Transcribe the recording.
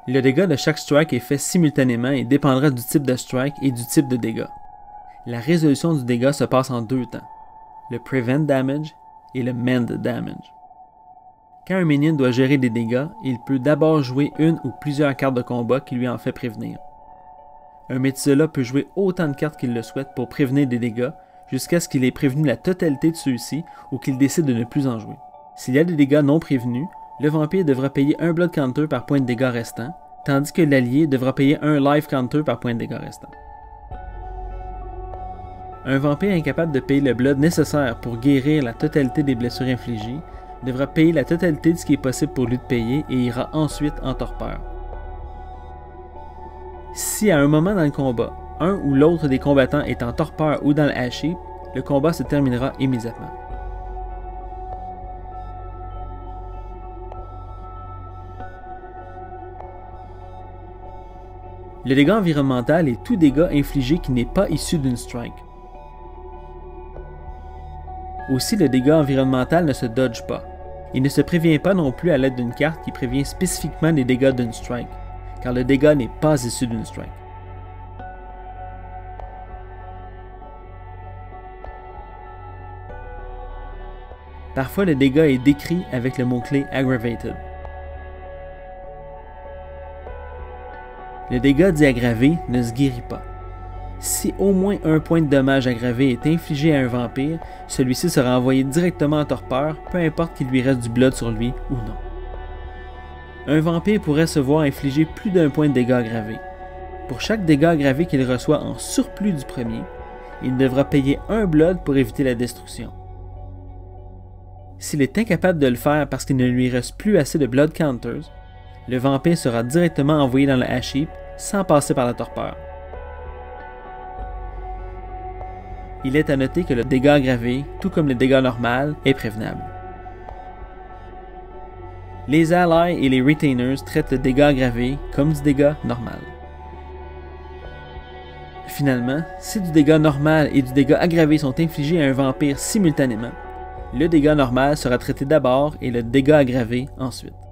Le dégât de chaque strike est fait simultanément et dépendra du type de strike et du type de dégât. La résolution du dégât se passe en deux temps, le Prevent Damage et le Mend Damage. Quand un minion doit gérer des dégâts, il peut d'abord jouer une ou plusieurs cartes de combat qui lui en fait prévenir. Un Methuselah peut jouer autant de cartes qu'il le souhaite pour prévenir des dégâts, jusqu'à ce qu'il ait prévenu la totalité de ceux-ci ou qu'il décide de ne plus en jouer. S'il y a des dégâts non prévenus, le vampire devra payer un Blood Counter par point de dégâts restant, tandis que l'allié devra payer un Life Counter par point de dégâts restant. Un vampire incapable de payer le Blood nécessaire pour guérir la totalité des blessures infligées devra payer la totalité de ce qui est possible pour lui de payer et ira ensuite en torpeur. Si à un moment dans le combat, un ou l'autre des combattants est en torpeur ou dans le Ash Heap, le combat se terminera immédiatement. Le dégât environnemental est tout dégât infligé qui n'est pas issu d'une strike. Aussi, le dégât environnemental ne se dodge pas. Il ne se prévient pas non plus à l'aide d'une carte qui prévient spécifiquement des dégâts d'une strike, car le dégât n'est pas issu d'une strike. Parfois, le dégât est décrit avec le mot-clé Aggravated. Le dégât dit aggravé ne se guérit pas. Si au moins un point de dommage aggravé est infligé à un vampire, celui-ci sera envoyé directement en torpeur, peu importe qu'il lui reste du blood sur lui ou non. Un vampire pourrait se voir infliger plus d'un point de dégâts aggravés. Pour chaque dégât aggravé qu'il reçoit en surplus du premier, il devra payer un blood pour éviter la destruction. S'il est incapable de le faire parce qu'il ne lui reste plus assez de blood counters, le vampire sera directement envoyé dans le Ash Heap sans passer par la torpeur. Il est à noter que le dégât aggravé, tout comme le dégât normal, est prévenable. Les allies et les retainers traitent le dégât aggravé comme du dégât normal. Finalement, si du dégât normal et du dégât aggravé sont infligés à un vampire simultanément, le dégât normal sera traité d'abord et le dégât aggravé ensuite.